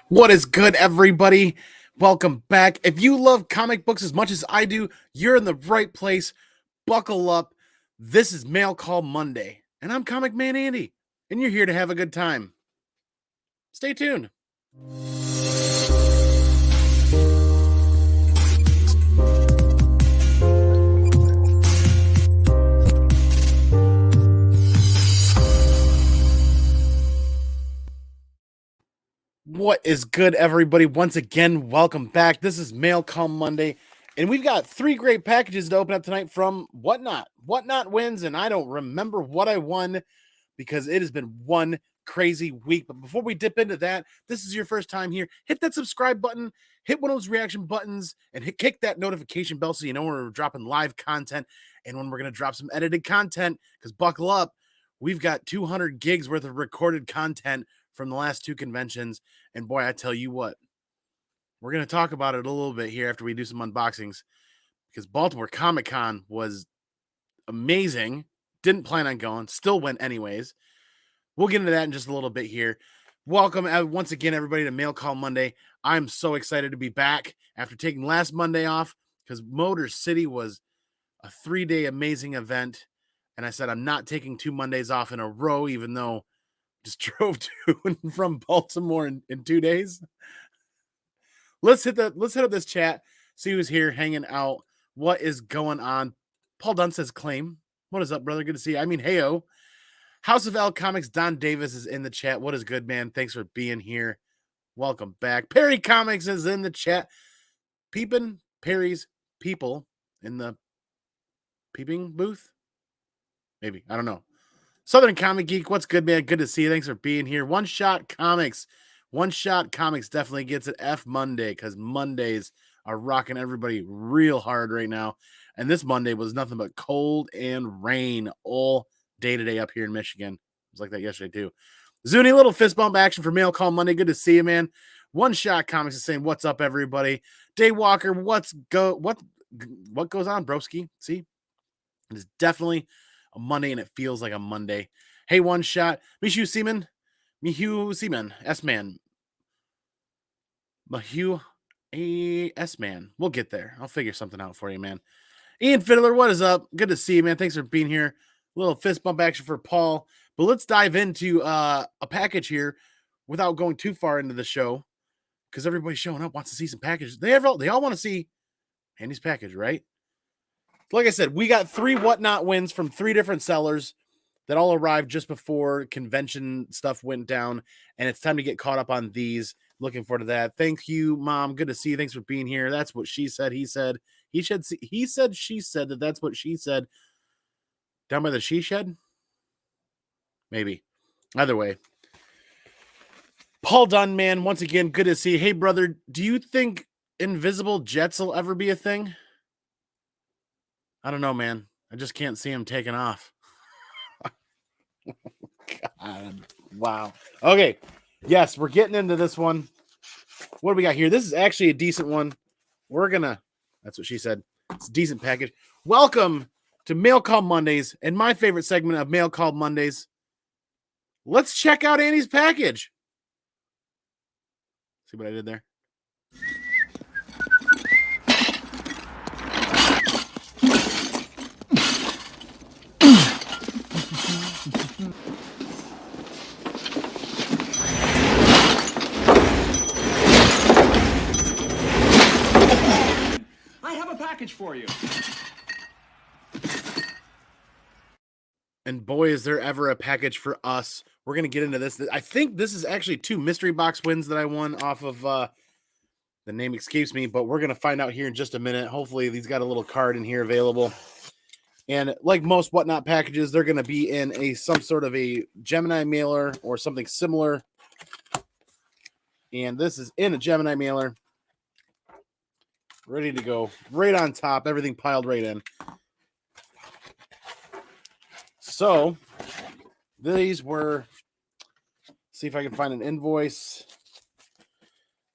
What is good, everybody? Welcome back. If you love comic books as much as I do, you're in the right place. Buckle up. This is Mail Call Monday, and I'm Comic Man Andy, and you're here to have a good time. Stay tuned. What is good, everybody? Once again, welcome back. This is Mail Call Monday, and we've got three great packages to open up tonight from Whatnot. Whatnot wins, and I don't remember what I won because it has been one crazy week. But before we dip into that, this is your first time here, hit that subscribe button, hit one of those reaction buttons, and kick that notification bell so you know when we're dropping live content and when we're going to drop some edited content, because buckle up, we've got 200 gigs worth of recorded content from the last two conventions. And boy, I tell you what, we're going to talk about it a little bit here after we do some unboxings, because Baltimore Comic-Con was amazing. Didn't plan on going, still went anyways. We'll get into that in just a little bit here. Welcome once again, everybody, to Mail Call Monday. I'm so excited to be back after taking last Monday off because Motor City was a 3-day amazing event. And I said I'm not taking 2 Mondays off in a row, even though I just drove to and from Baltimore in 2 days. Let's hit up this chat, see who's here hanging out. What is going on? Paul Dunn says claim. What is up, brother? Good to see you. I mean, heyo. House of L Comics, Don Davis is in the chat. What is good, man? Thanks for being here. Welcome back. Perry Comics is in the chat. Peeping Perry's people in the peeping booth? Maybe. I don't know. Southern Comic Geek, what's good, man? Good to see you. Thanks for being here. One Shot Comics. One Shot Comics definitely gets it F Monday because Mondays are rocking everybody real hard right now. And this Monday was nothing but cold and rain all day today up here in Michigan. It was like that yesterday too. Zuni, little fist bump action for Mail Call Monday. Good to see you, man. One Shot Comics is saying, "What's up, everybody?" Day Walker, what goes on, broski? See, it is definitely a Monday, and it feels like a Monday. Hey, One Shot, Mihu Seaman, S-Man, Mahu S-Man. We'll get there. I'll figure something out for you, man. Ian Fiddler, what is up? Good to see you, man. Thanks for being here. A little fist bump action for Paul. But let's dive into a package here without going too far into the show, because everybody showing up wants to see some packages. They all want to see Andy's package, right? Like I said, we got 3 Whatnot wins from 3 different sellers that all arrived just before convention stuff went down, and it's time to get caught up on these. Looking forward to that. Thank you, Mom. Good to see you. Thanks for being here. That's what she said. He said. He said. She said that. That's what she said. Down by the she shed? Maybe. Either way. Paul Dunn, man, once again, good to see you. Hey, brother, do you think invisible jets will ever be a thing? I don't know, man. I just can't see him taking off. God. Wow. Okay. Yes, we're getting into this one. What do we got here? This is actually a decent one. That's what she said. It's a decent package. Welcome to Mail Call Mondays and my favorite segment of Mail Call Mondays. Let's check out Andy's package. See what I did there? For you. And boy, is there ever a package for us. We're going to get into this. I think this is actually 2 mystery box wins that I won off of, the name escapes me, but we're going to find out here in just a minute. Hopefully these got a little card in here available. And like most Whatnot packages, they're going to be in some sort of a Gemini mailer or something similar. And this is in a Gemini mailer. Ready to go. Right on top. Everything piled right in. So, these were... See if I can find an invoice.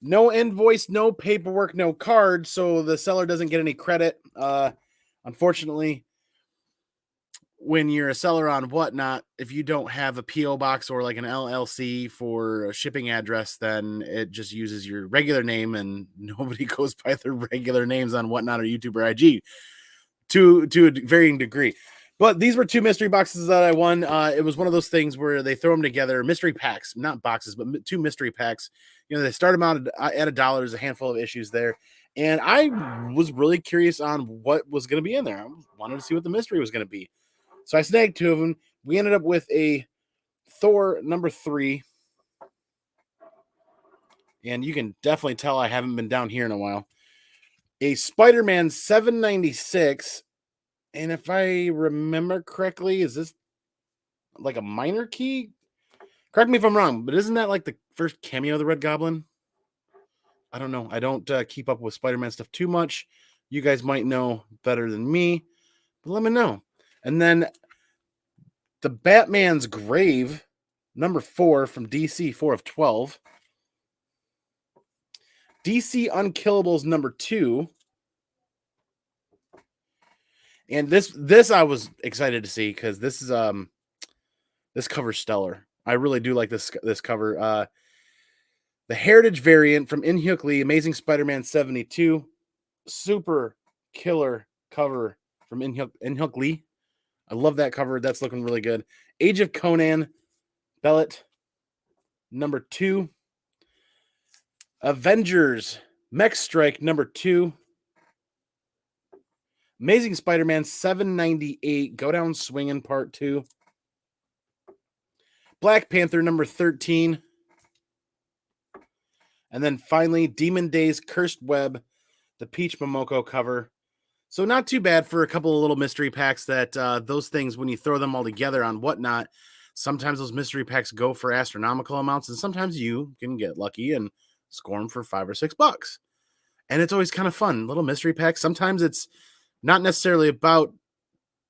No invoice, no paperwork, no card, so the seller doesn't get any credit. Unfortunately, when you're a seller on Whatnot, if you don't have a PO box or like an LLC for a shipping address, then it just uses your regular name, and nobody goes by their regular names on Whatnot or YouTube or IG to a varying degree. But these were 2 mystery boxes that I won. It was one of those things where they throw them together, mystery packs, not boxes, but 2 mystery packs. You know, they start them out at $1. There's a handful of issues there. And I was really curious on what was going to be in there. I wanted to see what the mystery was going to be. So I snagged 2 of them. We ended up with a Thor number 3. And you can definitely tell I haven't been down here in a while. A Spider-Man 796. And if I remember correctly, is this like a minor key? Correct me if I'm wrong, but isn't that like the first cameo of the Red Goblin? I don't know. I don't keep up with Spider-Man stuff too much. You guys might know better than me, but let me know. And then the Batman's Grave, number 4 from DC, 4 of 12. DC Unkillables, number 2. And this I was excited to see because this is this cover's stellar. I really do like this cover. The Heritage variant from In-Hyuk Lee, Amazing Spider-Man 72. Super killer cover from In-Hyuk Lee. I love that cover. That's looking really good. Age of Conan, Bellet, number 2. Avengers, Mech Strike, number 2. Amazing Spider-Man 798, Go Down Swinging, Part 2. Black Panther, number 13. And then finally, Demon Days Cursed Web, the Peach Momoko cover. So not too bad for a couple of little mystery packs that those things, when you throw them all together on Whatnot, sometimes those mystery packs go for astronomical amounts, and sometimes you can get lucky and score them for $5 or $6. And it's always kind of fun. Little mystery packs. Sometimes it's not necessarily about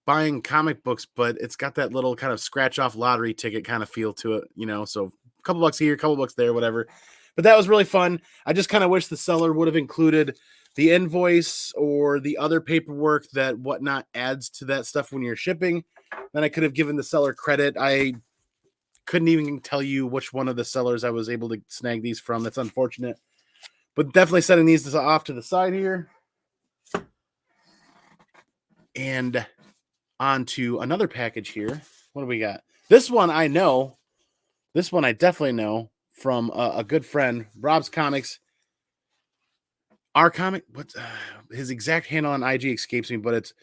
buying comic books, but it's got that little kind of scratch off lottery ticket kind of feel to it, you know. So a couple bucks here, a couple bucks there, whatever. But that was really fun. I just kind of wish the seller would have included the invoice or the other paperwork that Whatnot adds to that stuff when you're shipping. Then I could have given the seller credit. I couldn't even tell you which one of the sellers I was able to snag these from. That's unfortunate. But definitely setting these off to the side here. And on to another package here. What do we got? This one I know. This one I definitely know from a good friend, Rob's Comics. Our comic, what's his exact handle on IG escapes me, but it's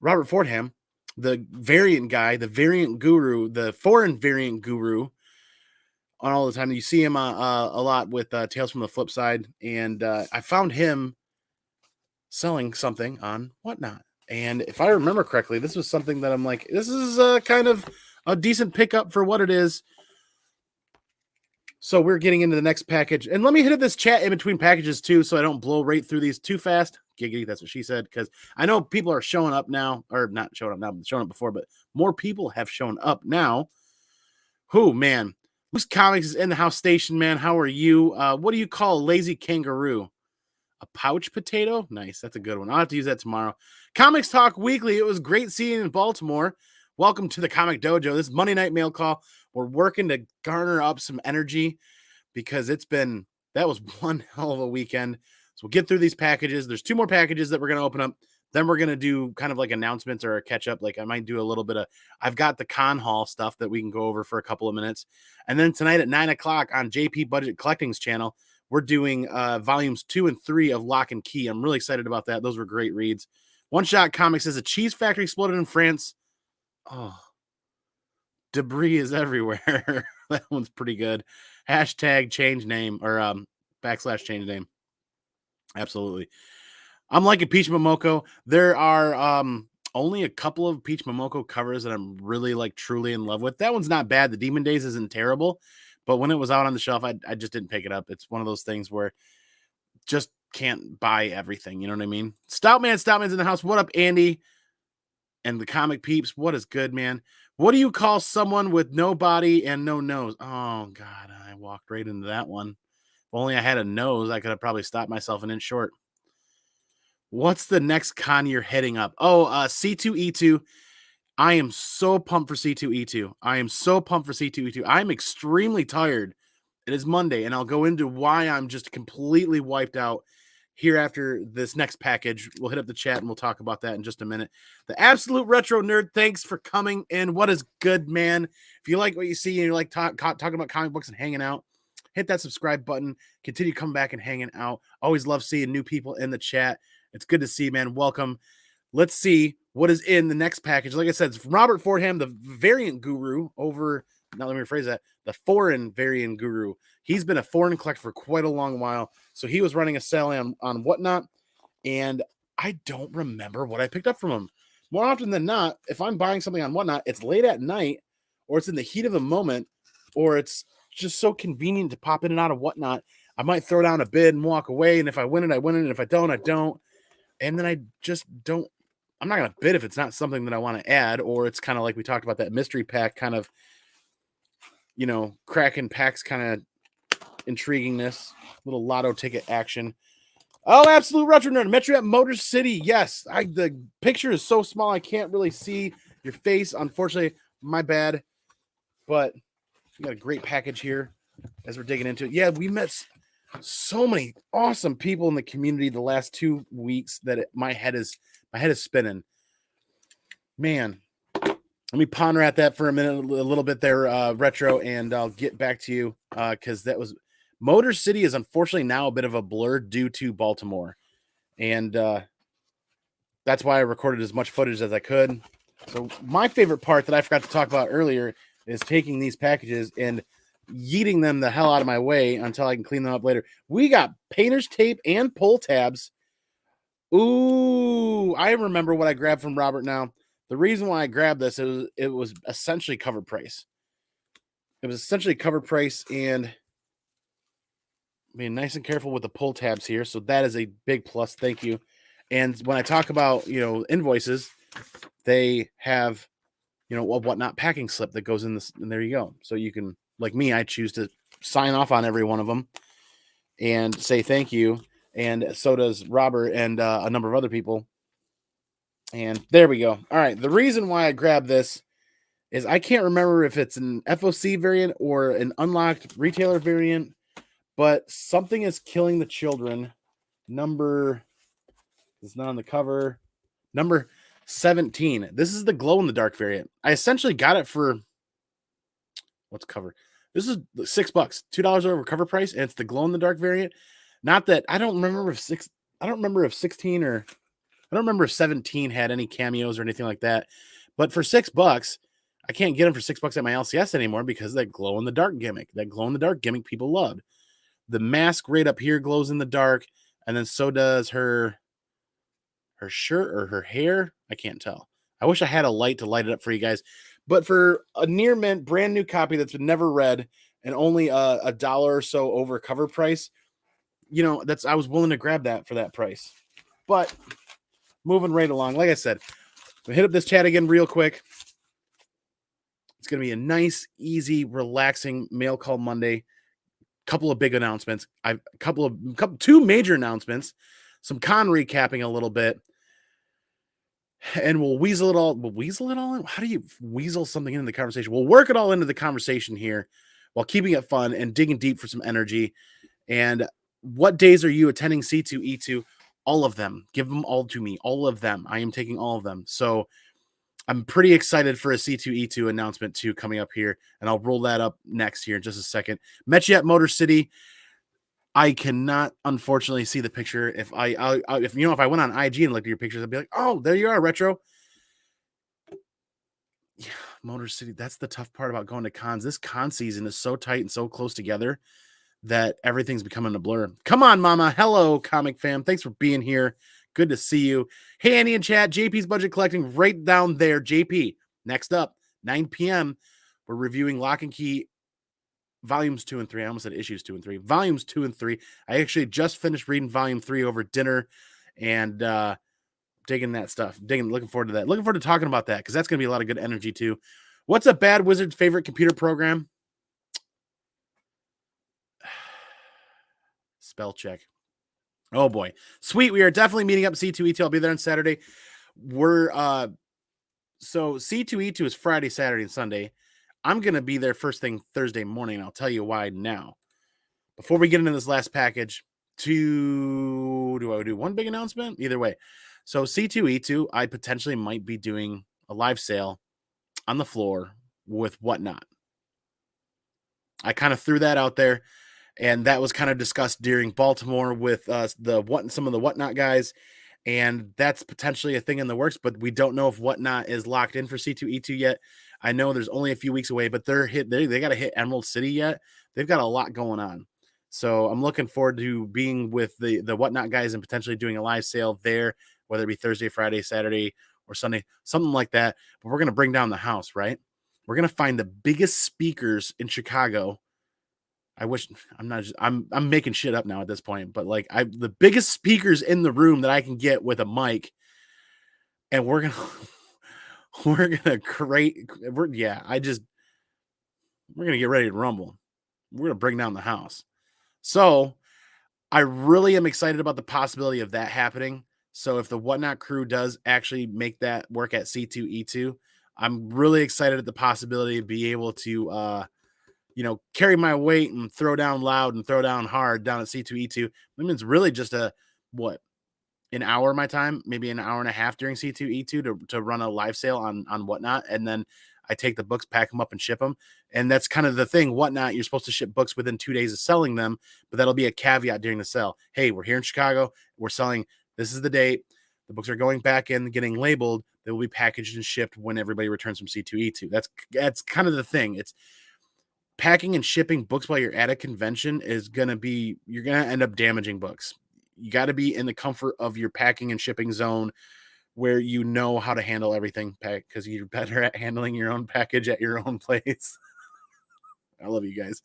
Robert Fordham, the variant guy, the variant guru, the foreign variant guru on all the time. You see him a lot with Tales from the Flip Side. And I found him selling something on Whatnot. And if I remember correctly, this was something that I'm like, this is kind of a decent pickup for what it is. So we're getting into the next package. And let me hit this chat in between packages too, so I don't blow right through these too fast. Giggity, that's what she said. Because I know people are showing up now, or not showing up now, but showing up before, but more people have shown up now. Who, man? Whose Comics is in the house station, man? How are you? What do you call a lazy kangaroo? A pouch potato? Nice. That's a good one. I'll have to use that tomorrow. Comics Talk Weekly. It was great seeing you in Baltimore. Welcome to the Comic Dojo. This Monday night mail call. We're working to garner up some energy because that was one hell of a weekend. So we'll get through these packages. There's 2 more packages that we're going to open up. Then we're going to do kind of like announcements or a catch up. Like I might do a little bit of, I've got the con hall stuff that we can go over for a couple of minutes. And then tonight at 9:00 on JP Budget Collecting's channel, we're doing volumes 2 and 3 of Lock and Key. I'm really excited about that. Those were great reads. One Shot Comics says a cheese factory exploded in France. Oh, debris is everywhere. That one's pretty good. Hashtag change name or / change name. Absolutely. I'm liking Peach Momoko. There are only a couple of Peach Momoko covers that I'm really like truly in love with. That one's not bad. The Demon Days isn't terrible. But when it was out on the shelf, I just didn't pick it up. It's one of those things where just can't buy everything. You know what I mean? Stoutman's in the house. What up, Andy? And the comic peeps. What is good, man? What do you call someone with no body and no nose? Oh, God. I walked right into that one. If only I had a nose, I could have probably stopped myself an inch short. What's the next con you're heading up? Oh, C2E2. I am so pumped for C2E2. I am so pumped for C2E2. I'm extremely tired. It is Monday, and I'll go into why I'm just completely wiped out here after this next package. We'll hit up the chat and we'll talk about that in just a minute. The Absolute Retro Nerd, thanks for coming in. What is good, man? If you like what you see and you like talking about comic books and hanging out, hit that subscribe button. Continue coming back and hanging out. Always love seeing new people in the chat. It's good to see you, man. Welcome. Let's see what is in the next package. Like I said, it's from Robert Fordham, the variant guru over. Now, let me rephrase that. The foreign variant guru. He's been a foreign collector for quite a long while. So he was running a sale on Whatnot. And I don't remember what I picked up from him. More often than not, if I'm buying something on Whatnot, it's late at night, or it's in the heat of the moment, or it's just so convenient to pop in and out of Whatnot. I might throw down a bid and walk away. And if I win it, I win it. And if I don't, I don't. And then I just don't. I'm not going to bid if it's not something that I want to add, or it's kind of like we talked about that mystery pack kind of, cracking packs kind of intriguingness, little lotto ticket action. Oh, Absolute Retro Nerd. Met you at Motor City. Yes, the picture is so small I can't really see your face. Unfortunately, my bad. But we got a great package here as we're digging into it. Yeah, we met so many awesome people in the community the last 2 weeks that my head is spinning. Man, let me ponder at that for a minute, a little bit there, Retro, and I'll get back to you because that was Motor City is unfortunately now a bit of a blur due to Baltimore, and that's why I recorded as much footage as I could. So my favorite part that I forgot to talk about earlier is taking these packages and yeeting them the hell out of my way until I can clean them up later. We got painter's tape and pull tabs. Ooh, I remember what I grabbed from Robert now. The reason why I grabbed this, it was essentially cover price. It was essentially cover price, and being nice and careful with the pull tabs here. So that is a big plus. Thank you. And when I talk about, invoices, they have, a Whatnot packing slip that goes in this, and there you go. So you can, like me, I choose to sign off on every one of them and say thank you. And so does Robert and a number of other people. And there we go. All right. The reason why I grabbed this is I can't remember if it's an FOC variant or an unlocked retailer variant, but something is killing the children. Number, it's not on the cover. Number 17. This is the glow in the dark variant. I essentially got it for what's cover. This is $6, $2 over cover price, and it's the glow in the dark variant. Not that I don't remember if 16 or I don't remember if 17 had any cameos or anything like that. But for $6, I can't get them for $6 at my LCS anymore because that glow in the dark gimmick. That glow in the dark gimmick people loved. The mask right up here glows in the dark, and then so does her shirt or her hair. I can't tell. I wish I had a light to light it up for you guys. But for a near mint, brand new copy that's been never read and only a dollar or so over cover price, I was willing to grab that for that price. But moving right along, like I said, I'm gonna hit up this chat again real quick. It's gonna be a nice, easy, relaxing mail call Monday. Couple of big announcements. Two major announcements. Some con recapping a little bit. And we'll weasel it all. We'll weasel it all in. How do you weasel something into the conversation? We'll work it all into the conversation here while keeping it fun and digging deep for some energy. And what days are you attending C2E2? All of them. Give them all to me. All of them. I am taking all of them. So I'm pretty excited for a C2E2 announcement too coming up here. And I'll roll that up next here in just a second. Met you at Motor City. I cannot, unfortunately, see the picture. If if I went on IG and looked at your pictures, I'd be like, oh, there you are, Retro. Yeah, Motor City. That's the tough part about going to cons. This con season is so tight and so close together that everything's becoming a blur. Come on, Mama. Hello, comic fam. Thanks for being here. Good to see you. Hey, Andy in chat. JP's Budget Collecting right down there. JP. Next up, 9 p.m. We're reviewing Lock and Key volumes 2 and 3. I almost said issues 2 and 3. Volumes 2 and 3. I actually just finished reading volume 3 over dinner and digging that stuff. Looking forward to that. Looking forward to talking about that because that's going to be a lot of good energy too. What's a bad wizard's favorite computer program? Spell check. Oh boy. Sweet. We are definitely meeting up C2E2. I'll be there on Saturday. We're So C2E2 is Friday, Saturday, and Sunday. I'm going to be there first thing Thursday morning. I'll tell you why now. Before we get into this last package, do I do one big announcement? Either way. So C2E2, I potentially might be doing a live sale on the floor with Whatnot. I kind of threw that out there, and that was kind of discussed during Baltimore with some of the Whatnot guys, and that's potentially a thing in the works, but we don't know if Whatnot is locked in for C2E2 yet. I know there's only a few weeks away, but they got to hit Emerald City yet. They've got a lot going on. So I'm looking forward to being with the Whatnot guys and potentially doing a live sale there, whether it be Thursday, Friday, Saturday, or Sunday, something like that. But we're going to bring down the house, right? We're going to find the biggest speakers in Chicago. I wish I'm making shit up now at this point, but like the biggest speakers in the room that I can get with a mic, and we're gonna we're gonna we're gonna get ready to rumble. We're gonna bring down the house. So I really am excited about the possibility of that happening. So if the Whatnot crew does actually make that work at C2E2, I'm really excited at the possibility of be able to carry my weight and throw down loud and throw down hard down at C2E2. That means really just an hour of my time, maybe an hour and a half during C2E2 to run a live sale on Whatnot. And then I take the books, pack them up, and ship them. And that's kind of the thing. Whatnot, you're supposed to ship books within 2 days of selling them, but that'll be a caveat during the sale. Hey, we're here in Chicago. We're selling. This is the date. The books are going back in, getting labeled. They will be packaged and shipped when everybody returns from C2E2. That's kind of the thing. It's packing and shipping books while you're at a convention you're going to end up damaging books. You got to be in the comfort of your packing and shipping zone where you know how to handle everything because you're better at handling your own package at your own place. I love you guys.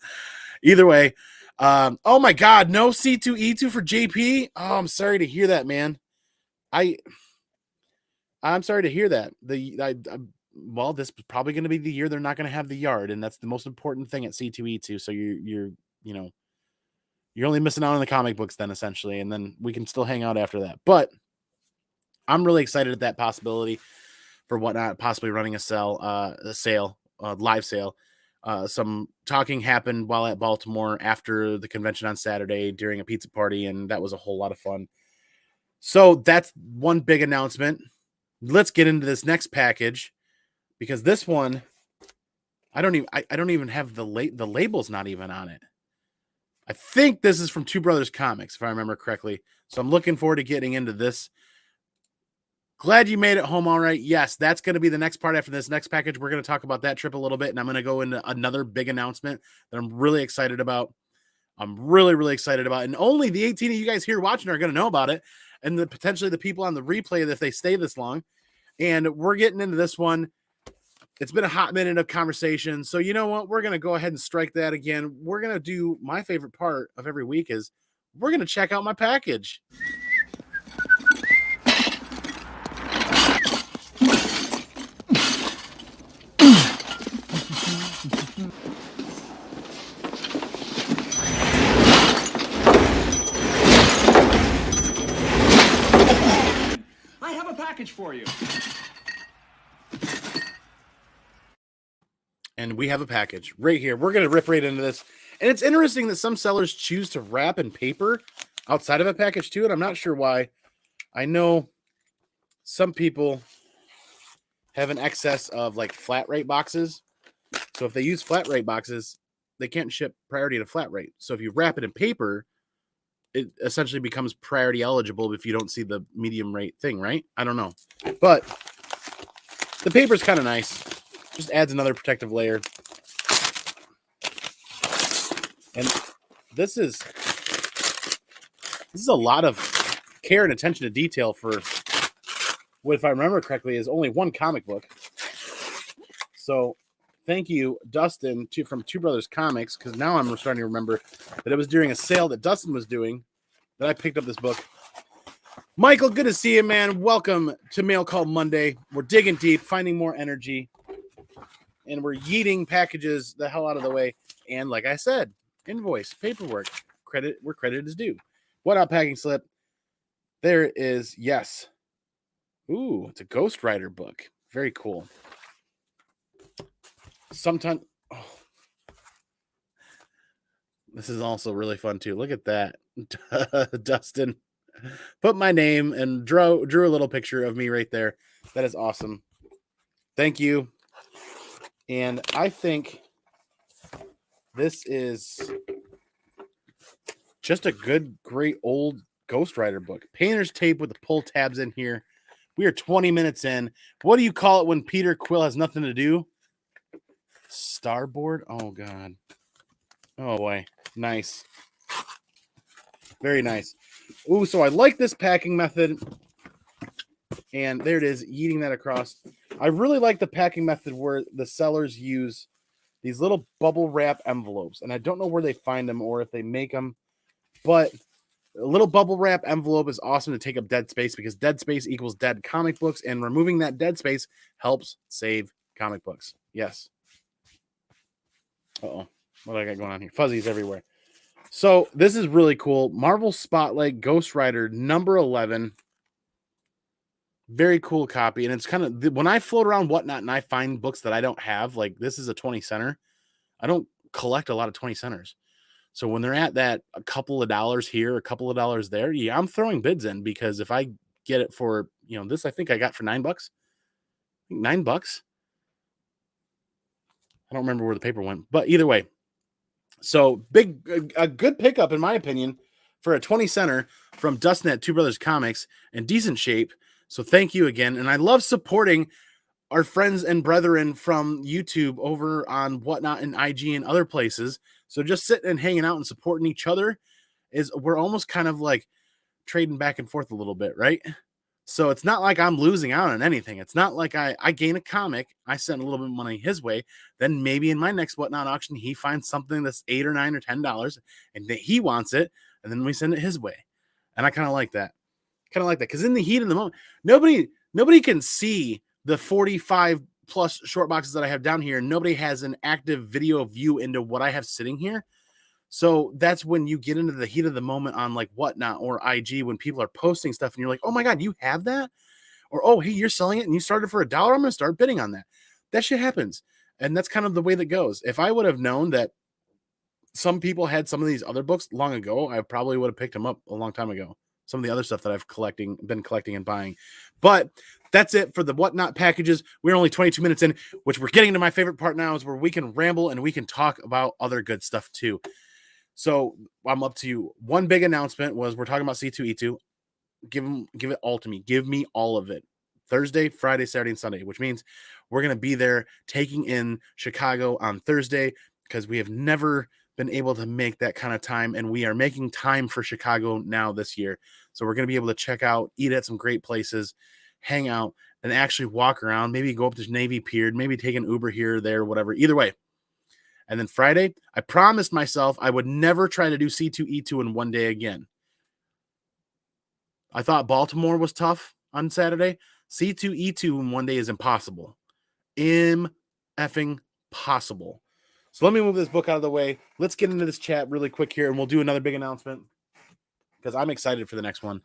Either way, oh my God, no C2E2 for JP. Oh, I'm sorry to hear that, man. I'm sorry to hear that. Well, this is probably going to be the year they're not going to have the yard, and that's the most important thing at C2E2. So you're only missing out on the comic books then, essentially, and then we can still hang out after that. But I'm really excited at that possibility for Whatnot possibly running a live sale. Some talking happened while at Baltimore after the convention on Saturday during a pizza party, and that was a whole lot of fun. So that's one big announcement. Let's get into this next package because this one, I don't even have the label's not even on it. I think this is from Two Brothers Comics, if I remember correctly. So I'm looking forward to getting into this. Glad you made it home all right. Yes, that's going to be the next part after this next package. We're going to talk about that trip a little bit, and I'm going to go into another big announcement that I'm really excited about. I'm really, really excited about. And only the 18 of you guys here watching are going to know about it, and potentially the people on the replay if they stay this long. And we're getting into this one. It's been a hot minute of conversation. So you know what? We're going to go ahead and strike that again. We're going to do my favorite part of every week is we're going to check out my package. I have a package for you. And we have a package right here. We're going to rip right into this. And it's interesting that some sellers choose to wrap in paper outside of a package too. And I'm not sure why. I know some people have an excess of like flat rate boxes. So if they use flat rate boxes, they can't ship priority to flat rate. So if you wrap it in paper, it essentially becomes priority eligible if you don't see the medium rate thing, right? I don't know. But the paper's kind of nice. Just adds another protective layer. And this is a lot of care and attention to detail for what, if I remember correctly, is only one comic book. So thank you, Dustin, from Two Brothers Comics, because now I'm starting to remember that it was during a sale that Dustin was doing that I picked up this book. Michael, good to see you, man. Welcome to Mail Call Monday. We're digging deep, finding more energy, and we're yeeting packages the hell out of the way. And like I said, invoice, paperwork, credit where credit is due. What up, packing slip? There is, yes. Ooh, it's a Ghost Rider book. Very cool. Sometimes, oh, this is also really fun too. Look at that. Dustin put my name and drew a little picture of me right there. That is awesome. Thank you. And I think this is just a good, great old Ghost Rider book. Painter's tape with the pull tabs in here. We are 20 minutes in. What do you call it when Peter Quill has nothing to do? Starboard? Oh, God. Oh, boy. Nice. Very nice. Ooh, so I like this packing method. And there it is, eating that across. I really like the packing method where the sellers use these little bubble wrap envelopes. And I don't know where they find them or if they make them. But a little bubble wrap envelope is awesome to take up dead space because dead space equals dead comic books. And removing that dead space helps save comic books. Yes. Uh-oh. What do I got going on here? Fuzzies everywhere. So this is really cool. Marvel Spotlight Ghost Rider number 11. Very cool copy. And it's kind of, when I float around Whatnot and I find books that I don't have, like this is a 20 center. I don't collect a lot of 20 centers. So when they're at that a couple of dollars here, a couple of dollars there, yeah, I'm throwing bids in because if I get it for, this I think I got for $9. $9. I don't remember where the paper went, but either way. So a good pickup in my opinion for a 20 center from Dustin at Two Brothers Comics in decent shape. So thank you again. And I love supporting our friends and brethren from YouTube over on Whatnot and IG and other places. So just sitting and hanging out and supporting each other we're almost kind of like trading back and forth a little bit, right? So it's not like I'm losing out on anything. It's not like I gain a comic, I send a little bit of money his way, then maybe in my next Whatnot auction, he finds something that's $8 or $9 or $10 and that he wants it, and then we send it his way. And I kind of like that. Because in the heat of the moment, nobody can see the 45 plus short boxes that I have down here. Nobody has an active video view into what I have sitting here. So that's when you get into the heat of the moment on like Whatnot or IG when people are posting stuff and you're like, oh my God, you have that? Or, oh, hey, you're selling it and you started for $1. I'm going to start bidding on that. That shit happens. And that's kind of the way that goes. If I would have known that some people had some of these other books long ago, I probably would have picked them up a long time ago. Some of the other stuff that I've been collecting and buying. But that's it for the Whatnot packages. We're only 22 minutes in, which we're getting to my favorite part now is where we can ramble and we can talk about other good stuff too. So I'm up to you. One big announcement was we're talking about C2E2. Give it all to me. Give me all of it. Thursday, Friday, Saturday, and Sunday, which means we're going to be there taking in Chicago on Thursday because we have never been able to make that kind of time, and we are making time for Chicago now this year. So we're going to be able to check out, eat at some great places, hang out, and actually walk around, maybe go up to Navy Pier, maybe take an Uber here or there, whatever. Either way. And then Friday, I promised myself I would never try to do C2E2 in one day again. I thought Baltimore was tough on Saturday. C2E2 in one day is impossible. Effing possible. So let me move this book out of the way. Let's get into this chat really quick here, and we'll do another big announcement because I'm excited for the next one.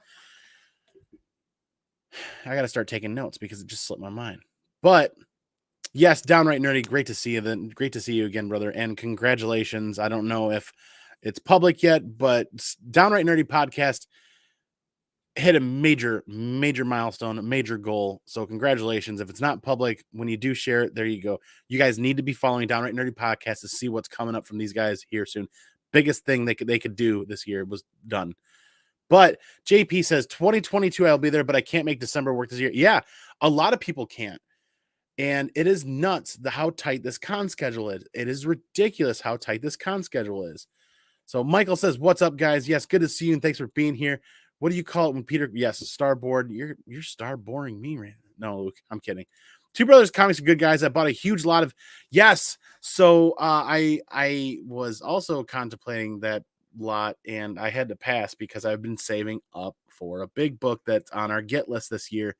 I got to start taking notes because it just slipped my mind. But yes, downright nerdy. Great to see you. Then great to see you again, brother. And congratulations. I don't know if it's public yet, but downright nerdy podcast hit a major milestone, a major goal. So congratulations. If it's not public, when you do share it, there you go. You guys need to be following Downright Nerdy Podcast to see what's coming up from these guys here soon. Biggest thing they could do this year was done. But JP says 2022 I'll be there, but I can't make December work this year. Yeah, a lot of people can't. And it is nuts how tight this con schedule is. It is ridiculous how tight this con schedule is. So Michael says, what's up, guys? Yes, good to see you, and thanks for being here. What do you call it when Peter? Yes, starboard. You're starboarding me, right? No, Luke, I'm kidding. Two Brothers Comics are good guys. I bought a huge lot of yes. So I was also contemplating that lot, and I had to pass because I've been saving up for a big book that's on our get list this year,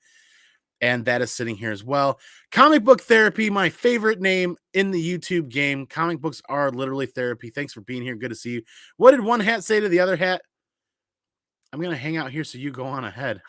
and that is sitting here as well. Comic Book Therapy, my favorite name in the YouTube game. Comic books are literally therapy. Thanks for being here. Good to see you. What did one hat say to the other hat? I'm going to hang out here so you go on ahead.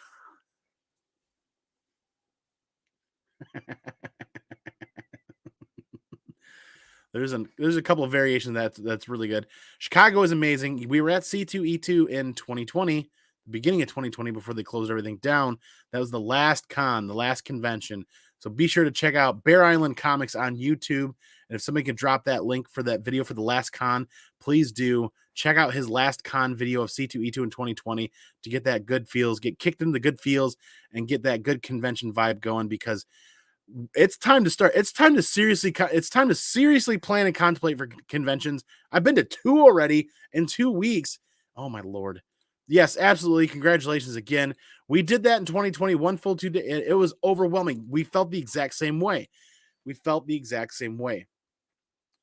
There's a couple of variations that's really good. Chicago is amazing. We were at C2E2 in 2020, the beginning of 2020, before they closed everything down. That was the last con, the last convention. So be sure to check out Bear Island Comics on YouTube. And if somebody can drop that link for that video for the last con, please do. Check out his last con video of C2E2 in 2020 to get that good feels, get kicked into the good feels, and get that good convention vibe going, because it's time to start. It's time to seriously plan and contemplate for conventions. I've been to 2 already in 2 weeks. Oh my Lord. Yes, absolutely. Congratulations again. We did that in 2020, one full 2 day. It was overwhelming. We felt the exact same way.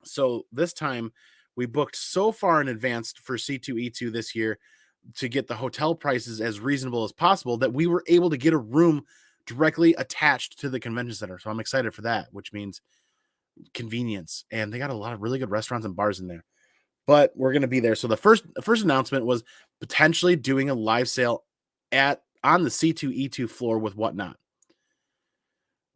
So this time we booked so far in advance for C2E2 this year to get the hotel prices as reasonable as possible that we were able to get a room directly attached to the convention center. So I'm excited for that, which means convenience. And they got a lot of really good restaurants and bars in there. But we're going to be there. So the first announcement was potentially doing a live sale on the C2E2 floor with Whatnot.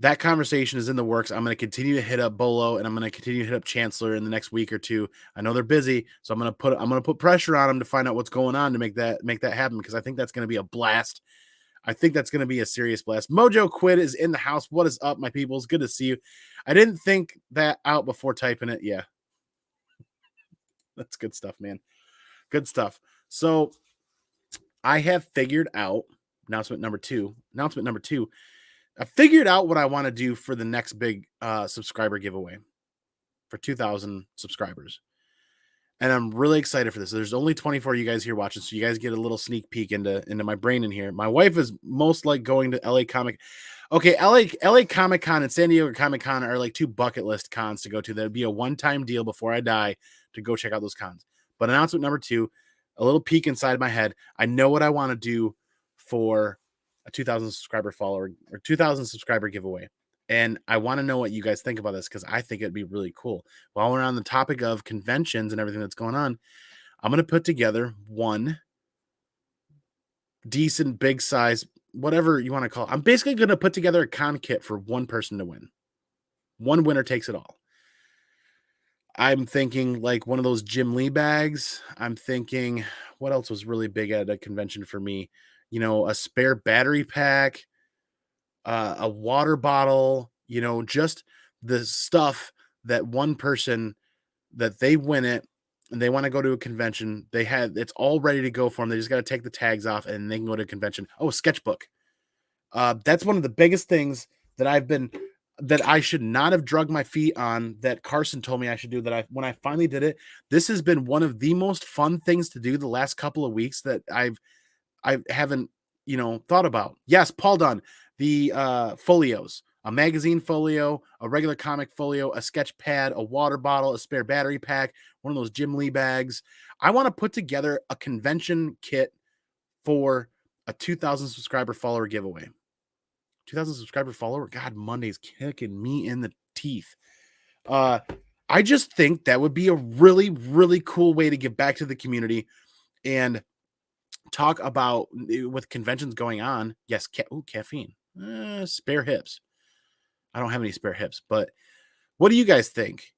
That conversation is in the works. I'm going to continue to hit up Bolo, and I'm going to continue to hit up Chancellor in the next week or two. I know they're busy, so I'm going to put pressure on them to find out what's going on to make that happen, because I think that's going to be a blast. I think that's going to be a serious blast. Mojo Quid is in the house. What is up, my people? It's good to see you. I didn't think that out before typing it. Yeah. That's good stuff, man. Good stuff. So I have figured out announcement number two. I figured out what I want to do for the next big subscriber giveaway for 2,000 subscribers. And I'm really excited for this. There's only 24 of you guys here watching, so you guys get a little sneak peek into my brain in here. My wife is most like going to LA Comic. Okay, LA Comic Con and San Diego Comic Con are like 2 bucket list cons to go to. That'd be a one-time deal before I die to go check out those cons. But announcement number 2, a little peek inside my head. I know what I want to do for a 2,000 subscriber follower or 2,000 subscriber giveaway. And I want to know what you guys think about this, because I think it'd be really cool. While we're on the topic of conventions and everything that's going on, I'm going to put together one decent, big size, whatever you want to call it. I'm basically going to put together a con kit for one person to win. One winner takes it all. I'm thinking like one of those Jim Lee bags. I'm thinking, what else was really big at a convention for me? You know, a spare battery pack, a water bottle, you know, just the stuff that one person that they win it and they want to go to a convention. It's all ready to go for them. They just got to take the tags off and they can go to a convention. Oh, a sketchbook. That's one of the biggest things that I should not have drugged my feet on, that Carson told me I should do, when I finally did it. This has been one of the most fun things to do the last couple of weeks that I haven't, thought about. Yes, Paul Dunn, the folios, a magazine folio, a regular comic folio, a sketch pad, a water bottle, a spare battery pack, one of those Jim Lee bags. I want to put together a convention kit for a 2,000 subscriber follower giveaway. 2,000 subscriber follower. God, Monday's kicking me in the teeth. I just think that would be a really, really cool way to give back to the community and talk about, with conventions going on. Yes, caffeine. Spare hips. I don't have any spare hips, but what do you guys think?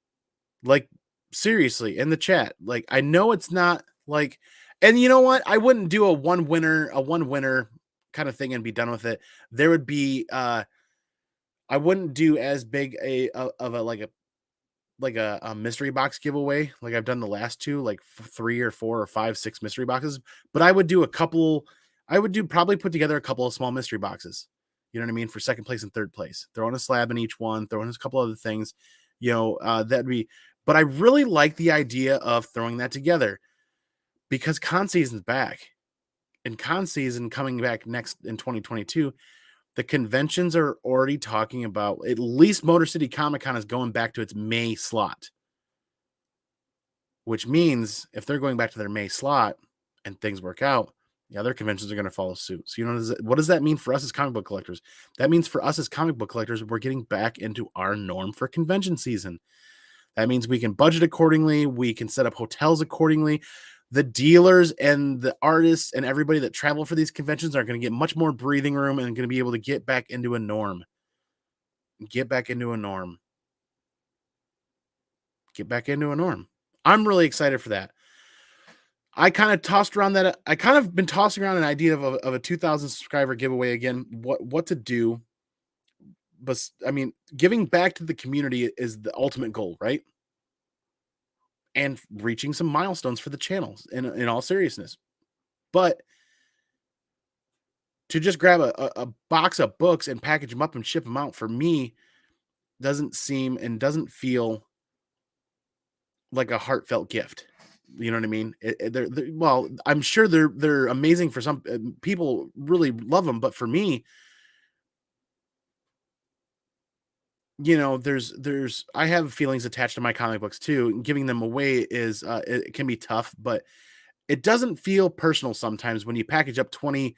Like, seriously, in the chat. Like, I know it's not like, and you know what? I wouldn't do a one winner kind of thing and be done with it. There would be, I wouldn't do as big a mystery box giveaway like I've done the last 2, like 3 or 4 or 5, 6 mystery boxes. But I would do probably put together a couple of small mystery boxes. You know what I mean? For second place and third place, throw in a slab in each one, throw in a couple other things, that'd be, but I really like the idea of throwing that together, because con season's back, and con season coming back next in 2022. The conventions are already talking about, at least Motor City Comic Con is going back to its May slot, which means if they're going back to their May slot and things work out, the other conventions are going to follow suit. So, what does that mean for us as comic book collectors? That means for us as comic book collectors, we're getting back into our norm for convention season. That means we can budget accordingly. We can set up hotels accordingly. The dealers and the artists and everybody that travel for these conventions are going to get much more breathing room and going to be able to get back into a norm. get back into a norm. Get back into a norm. I'm really excited for that. I kind of tossed around that. I kind of been tossing around an idea of a 2,000 subscriber giveaway again. What to do? But I mean, giving back to the community is the ultimate goal, right? And reaching some milestones for the channels in all seriousness. But to just grab a box of books and package them up and ship them out for me doesn't seem and doesn't feel like a heartfelt gift. You know what I mean? Well, I'm sure they're amazing for some people. Really love them, but for me, there's I have feelings attached to my comic books too. And giving them away is it can be tough, but it doesn't feel personal sometimes when you package up 20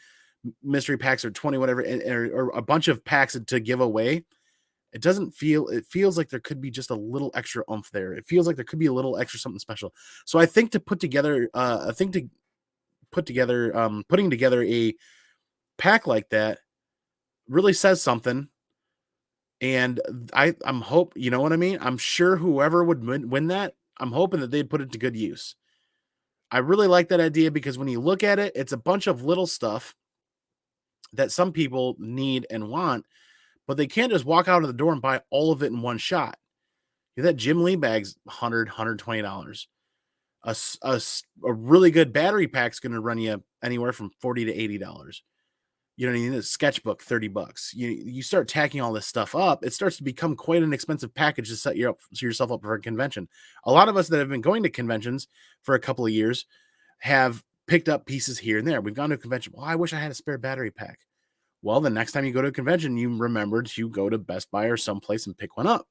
mystery packs or 20 whatever or a bunch of packs to give away. It feels like there could be just a little extra oomph there. It feels like there could be a little extra something special. So I think putting together a pack like that really says something. And I'm hope, you know what I mean? I'm sure whoever would win that, I'm hoping that they'd put it to good use. I really like that idea because when you look at it, it's a bunch of little stuff that some people need and want, but they can't just walk out of the door and buy all of it in one shot. That Jim Lee bag's $120. A really good battery pack's going to run you anywhere from $40 to $80. You know what I mean? A sketchbook, $30. You start tacking all this stuff up, it starts to become quite an expensive package to set yourself up for a convention. A lot of us that have been going to conventions for a couple of years have picked up pieces here and there. We've gone to a convention. Well, I wish I had a spare battery pack. Well, the next time you go to a convention, you remember to go to Best Buy or someplace and pick one up.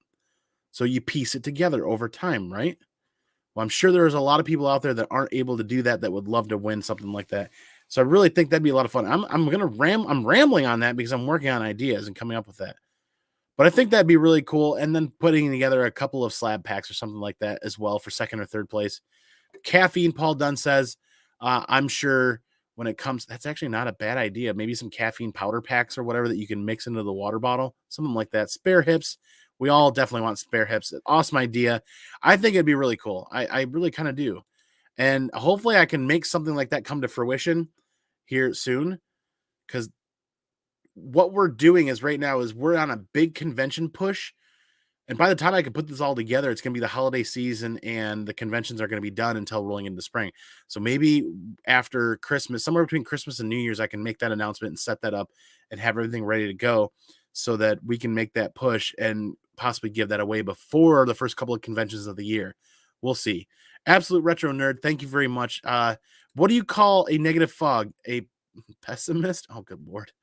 So you piece it together over time, right? Well, I'm sure there's a lot of people out there that aren't able to do that would love to win something like that. So I really think that'd be a lot of fun. I'm rambling on that because I'm working on ideas and coming up with that. But I think that'd be really cool. And then putting together a couple of slab packs or something like that as well for second or third place. Caffeine, Paul Dunn says, I'm sure when it comes, that's actually not a bad idea. Maybe some caffeine powder packs or whatever that you can mix into the water bottle, something like that. Spare hips. We all definitely want spare hips. Awesome idea. I think it'd be really cool. I really kind of do. And hopefully I can make something like that come to fruition here soon. Because what we're doing is right now is we're on a big convention push. And by the time I can put this all together, it's going to be the holiday season and the conventions are going to be done until rolling into spring. So maybe after Christmas, somewhere between Christmas and New Year's, I can make that announcement and set that up and have everything ready to go so that we can make that push and possibly give that away before the first couple of conventions of the year. We'll see. Absolute Retro Nerd, thank you very much. What do you call a negative fog? A pessimist? Oh, good Lord.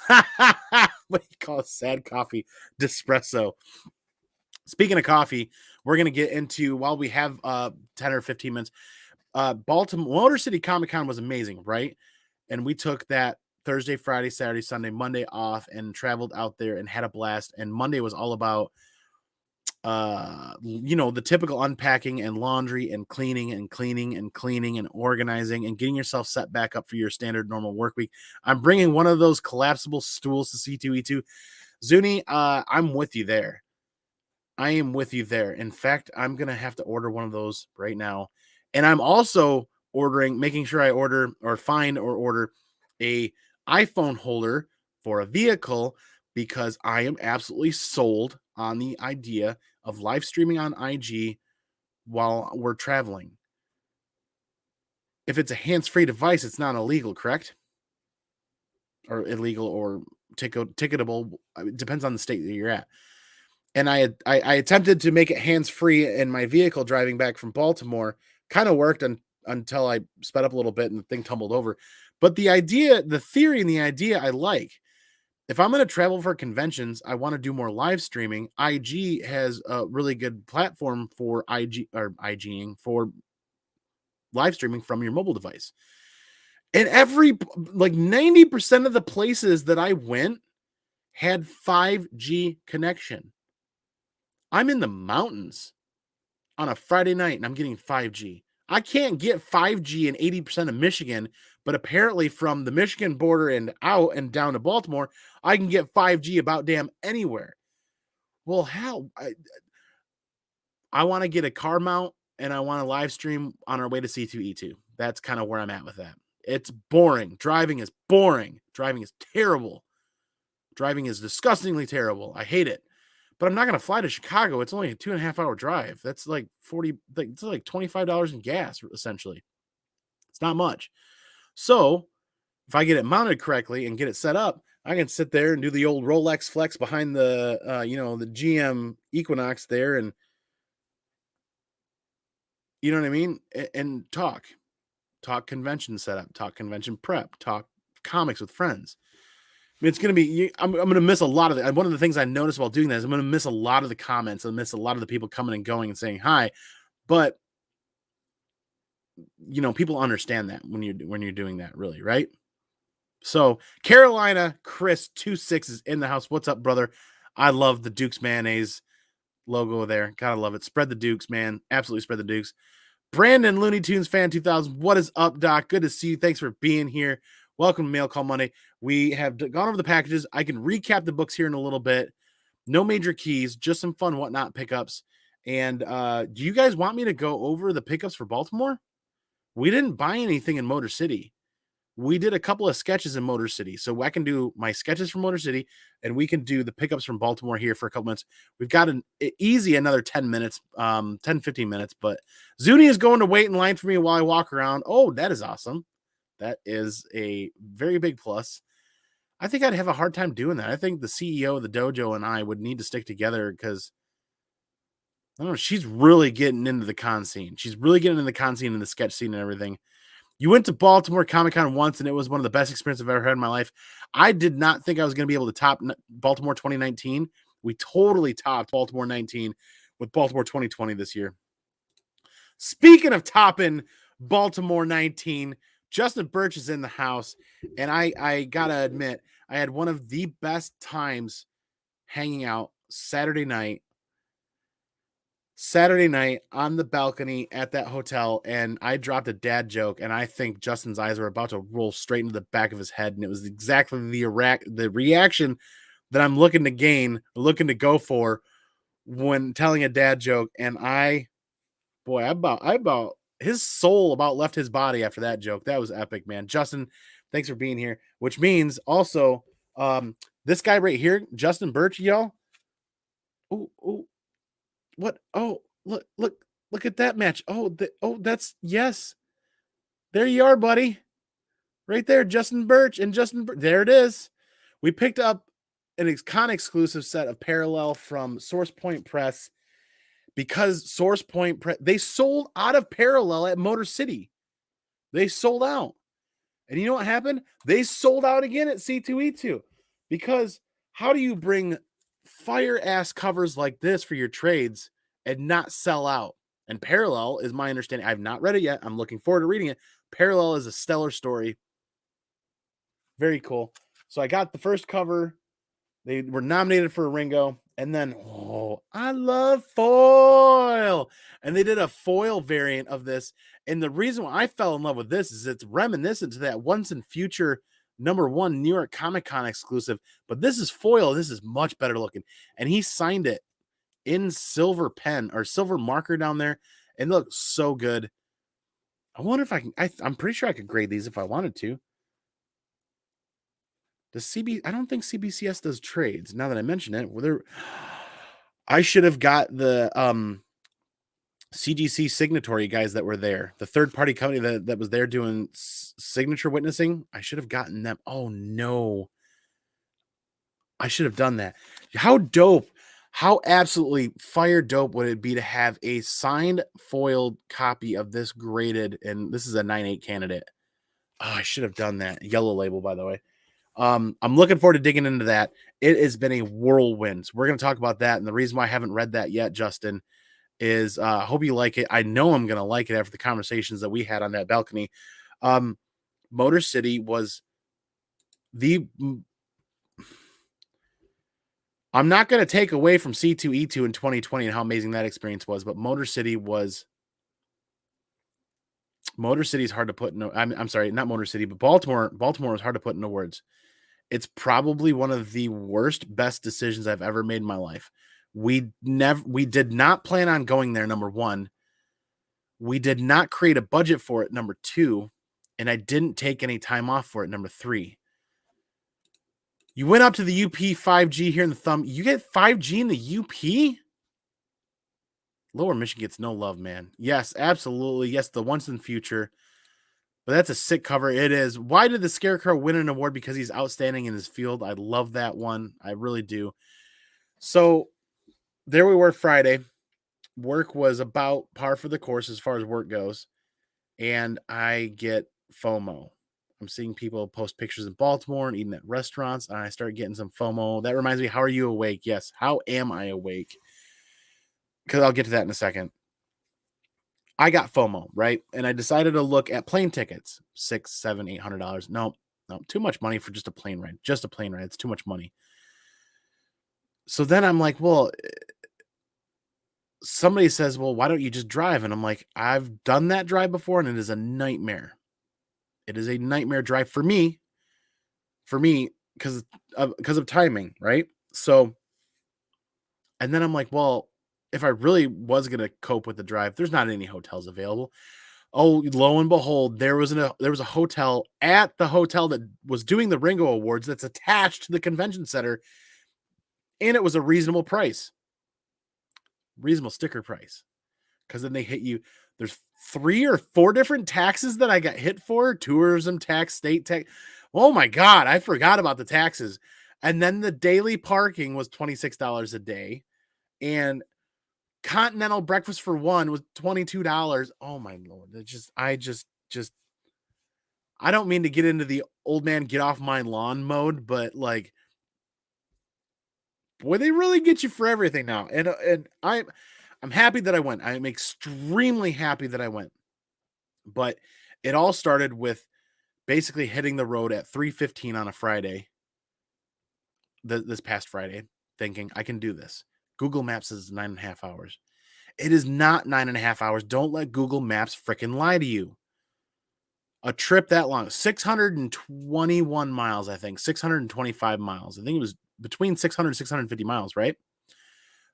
What do you call a sad coffee? Despresso. Speaking of coffee, we're going to get into, while we have 10 or 15 minutes, Baltimore Motor City Comic Con was amazing, right? And we took that Thursday, Friday, Saturday, Sunday, Monday off and traveled out there and had a blast. And Monday was all about, the typical unpacking and laundry and cleaning and organizing and getting yourself set back up for your standard normal work week. I'm bringing one of those collapsible stools to C2E2. Zuni, I'm with you there. I am with you there. In fact, I'm going to have to order one of those right now. And I'm also making sure I order a iPhone holder for a vehicle because I am absolutely sold on the idea of live streaming on IG while we're traveling. If it's a hands-free device, it's not illegal, correct? Or illegal or ticketable. It depends on the state that you're at. And I attempted to make it hands-free in my vehicle driving back from Baltimore. Kind of worked until I sped up a little bit and the thing tumbled over. But the theory and the idea I like. If I'm going to travel for conventions, I want to do more live streaming. IG has a really good platform for IGing for live streaming from your mobile device. And 90% of the places that I went had 5G connection. I'm in the mountains on a Friday night and I'm getting 5G. I can't get 5G in 80% of Michigan, but apparently from the Michigan border and out and down to Baltimore, I can get 5G about damn anywhere. Well, hell, I want to get a car mount and I want to live stream on our way to C2E2. That's kind of where I'm at with that. It's boring. Driving is boring. Driving is terrible. Driving is disgustingly terrible. I hate it. But I'm not going to fly to Chicago. It's only a 2.5 hour drive. That's like it's like $25 in gas, essentially. It's not much. So if I get it mounted correctly and get it set up, I can sit there and do the old Rolex flex behind the, the GM Equinox there, and you know what I mean? And talk convention setup, talk convention prep, talk comics with friends. I mean, it's going to be, I'm going to miss a lot of it. One of the things I noticed while doing that is I'm going to miss a lot of the comments. I miss a lot of the people coming and going and saying hi, but people understand that when you're doing that, really, right? So Carolina Chris 26 is in the house. What's up, brother? I love the Dukes mayonnaise logo there. Gotta love it. Spread the Dukes, man. Absolutely spread the Dukes. Brandon Looney Tunes fan 2000. What is up, Doc? Good to see you. Thanks for being here. Welcome to Mail Call Monday. We have gone over the packages. I can recap the books here in a little bit. No major keys, just some fun whatnot pickups. And do you guys want me to go over the pickups for Baltimore? We didn't buy anything in Motor City. We did a couple of sketches in Motor City. So I can do my sketches from Motor City and we can do the pickups from Baltimore here for a couple minutes. We've got an easy another 10 minutes, 15 minutes, but Zuni is going to wait in line for me while I walk around. Oh, that is awesome. That is a very big plus. I think I'd have a hard time doing that. I think the CEO of the dojo and I would need to stick together because I don't know, she's really getting into the con scene. She's really getting into the con scene and the sketch scene and everything. You went to Baltimore Comic-Con once, and it was one of the best experiences I've ever had in my life. I did not think I was going to be able to top Baltimore 2019. We totally topped Baltimore 19 with Baltimore 2020 this year. Speaking of topping Baltimore 19, Justin Birch is in the house, and I got to admit, I had one of the best times hanging out Saturday night on the balcony at that hotel, and I dropped a dad joke, and I think Justin's eyes were about to roll straight into the back of his head, and it was exactly the reaction that I'm looking to go for when telling a dad joke. And I about his soul about left his body after that joke. That was epic, man. Justin, thanks for being here. Which means also, this guy right here, Justin Birch, y'all. Oh. What? Oh, look at that match. That's yes. There you are, buddy. Right there, Justin Birch and there it is. We picked up an con exclusive set of Parallel from Source Point Press because Source Point Press, they sold out of Parallel at Motor City. They sold out. And you know what happened? They sold out again at C2E2 because how do you bring fire ass covers like this for your trades and not sell out? And Parallel is my understanding. I've not read it yet. I'm looking forward to reading it. Parallel is a stellar story. Very cool. So I got the first cover. They were nominated for a Ringo. And then, I love foil. And they did a foil variant of this. And the reason why I fell in love with this is it's reminiscent to that Once and Future #1 New York Comic Con exclusive. But this is foil. This is much better looking. And he signed it in silver pen or silver marker down there. And looks so good. I wonder if I can. I'm pretty sure I could grade these if I wanted to. I don't think CBCS does trades. Now that I mention it, I should have got the CGC signatory guys that were there, the third party company that was there doing signature witnessing. I should have gotten them. Oh no, I should have done that. How dope! How absolutely fire dope would it be to have a signed foiled copy of this graded? And this is a 9.8 candidate. Oh, I should have done that. Yellow label, by the way. I'm looking forward to digging into that. It has been a whirlwind. So we're going to talk about that. And the reason why I haven't read that yet, Justin, is I hope you like it. I know I'm going to like it after the conversations that we had on that balcony. Motor City was I'm not going to take away from C2E2 in 2020 and how amazing that experience was, but Motor City is hard to put in. I'm sorry, not Motor City, but Baltimore is hard to put into words. It's probably one of the best decisions I've ever made in my life. We did not plan on going there, number one. We did not create a budget for it, number two. And I didn't take any time off for it, number three. You went up to the UP 5G here in the thumb. You get 5G in the UP? Lower Michigan gets no love, man. Yes, absolutely. Yes, the once in the future. But that's a sick cover. It is. Why did the Scarecrow win an award? Because he's outstanding in his field. I love that one. I really do. So there we were Friday. Work was about par for the course as far as work goes. And I get FOMO. I'm seeing people post pictures in Baltimore and eating at restaurants. And I start getting some FOMO. That reminds me, how are you awake? Yes. How am I awake? Because I'll get to that in a second. I got FOMO, right? And I decided to look at plane tickets. $600, $700, $800. No, too much money for just a plane ride. Just a plane ride. It's too much money. So then I'm like, well, somebody says, well, why don't you just drive? And I'm like, I've done that drive before, and it is a nightmare. It is a nightmare drive for me, because of timing, right? So, and then I'm like, well, if I really was going to cope with the drive, there's not any hotels available. Oh, lo and behold, there was a hotel at the hotel that was doing the Ringo Awards that's attached to the convention center, and it was a reasonable price. Reasonable sticker price. Because then they hit you. There's 3 or 4 different taxes that I got hit for. Tourism tax, state tax. Oh my God, I forgot about the taxes. And then the daily parking was $26 a day. And continental breakfast for one was $22. Oh my Lord. I don't mean to get into the old man get off my lawn mode, but like, boy, they really get you for everything now. And I'm happy that I went. I'm extremely happy that I went. But it all started with basically hitting the road at 3:15 on a Friday, this past Friday, thinking I can do this. Google Maps is 9.5 hours. It is not 9.5 hours. Don't let Google Maps fricking lie to you. A trip that long, 621 miles, I think, 625 miles. I think it was between 600 and 650 miles, right?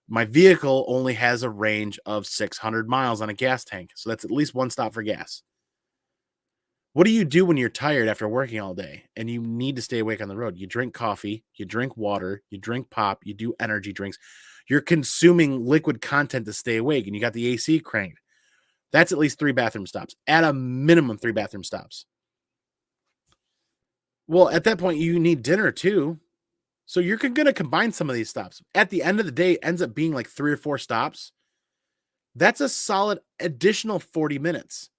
My vehicle only has a range of 600 miles on a gas tank. So that's at least one stop for gas. What do you do when you're tired after working all day and you need to stay awake on the road? You drink coffee, you drink water, you drink pop, you do energy drinks. You're consuming liquid content to stay awake, and you got the AC cranked. That's at least 3 bathroom stops. At a minimum, 3 bathroom stops. Well, at that point, you need dinner too. So you're going to combine some of these stops. At the end of the day, it ends up being like 3 or 4 stops. That's a solid additional 40 minutes.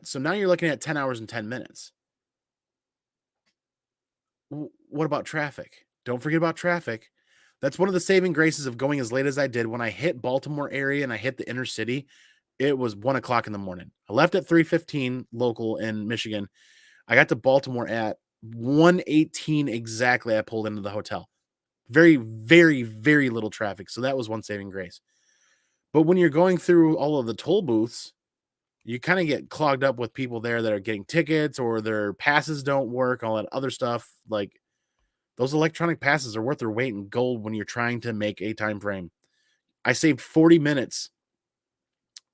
So now you're looking at 10 hours and 10 minutes. What about traffic? Don't forget about traffic. That's one of the saving graces of going as late as I did. When I hit Baltimore area and I hit the inner city, it was 1:00 in the morning. I left at 3:15 local in Michigan. I got to Baltimore at 1:18 exactly. I pulled into the hotel. Very, very, very little traffic. So that was one saving grace. But when you're going through all of the toll booths, you kind of get clogged up with people there that are getting tickets, or their passes don't work, all that other stuff. Like, those electronic passes are worth their weight in gold when you're trying to make a time frame. I saved 40 minutes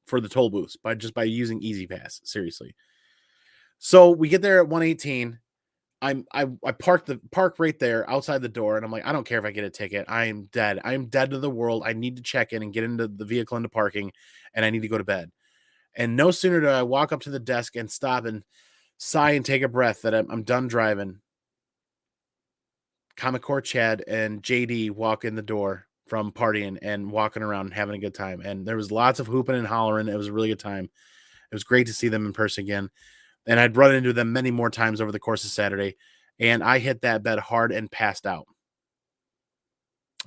for the toll booths by using Easy Pass. Seriously. So we get there at 1:18. I park right there outside the door, and I'm like, I don't care if I get a ticket. I am dead. I am dead to the world. I need to check in and get into the vehicle, into parking, and I need to go to bed. And no sooner do I walk up to the desk and stop and sigh and take a breath that I'm done driving, Comic Core Chad and JD walk in the door from partying and walking around and having a good time. And there was lots of hooping and hollering. It was a really good time. It was great to see them in person again. And I'd run into them many more times over the course of Saturday. And I hit that bed hard and passed out.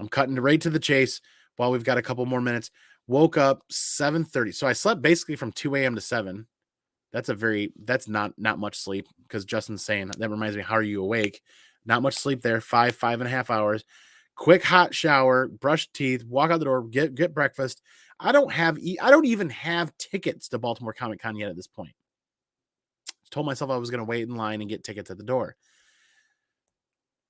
I'm cutting right to the chase while we've got a couple more minutes. Woke up 7:30. So I slept basically from 2 a.m. to 7. That's not much sleep, because Justin's saying, that reminds me, how are you awake? Not much sleep there. 5.5 hours. Quick hot shower, brush teeth, walk out the door, get breakfast. I don't even have tickets to Baltimore Comic Con yet at this point. Told myself I was going to wait in line and get tickets at the door.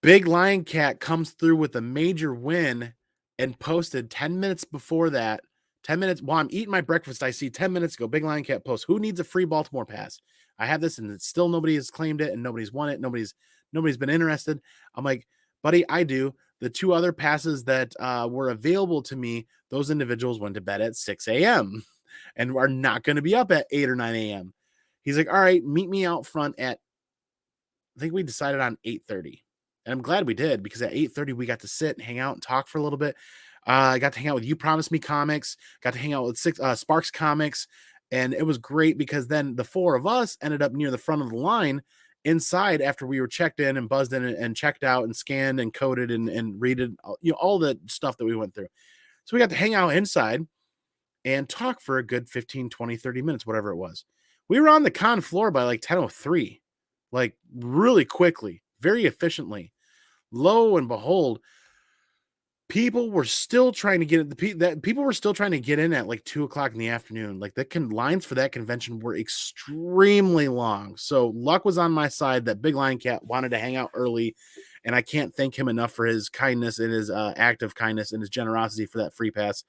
Big Lion Cat comes through with a major win and posted 10 minutes before that. 10 minutes while I'm eating my breakfast, I see 10 minutes ago, Big Lion Cat post, who needs a free Baltimore pass? I have this, and it's still nobody has claimed it, and nobody's won it. Nobody's been interested. I'm like, buddy, I do. The 2 other passes that were available to me, those individuals went to bed at 6 a.m. and are not going to be up at 8 or 9 a.m. He's like, all right, meet me out front at, I think we decided on 8:30. And I'm glad we did, because at 8:30 we got to sit and hang out and talk for a little bit. I got to hang out with You Promised Me Comics, got to hang out with Sparks Comics, and it was great because then the 4 of us ended up near the front of the line inside after we were checked in and buzzed in and checked out and scanned and coded and read all the stuff that we went through. So we got to hang out inside and talk for a good 15, 20, 30 minutes, whatever it was. We were on the con floor by like 10:03, like really quickly, very efficiently. Lo and behold, people were still trying to get people were still trying to get in at like 2 o'clock in the afternoon. Like the lines for that convention were extremely long. So luck was on my side that Big Lion Cat wanted to hang out early, and I can't thank him enough for his kindness and his act of kindness and his generosity for that free pass,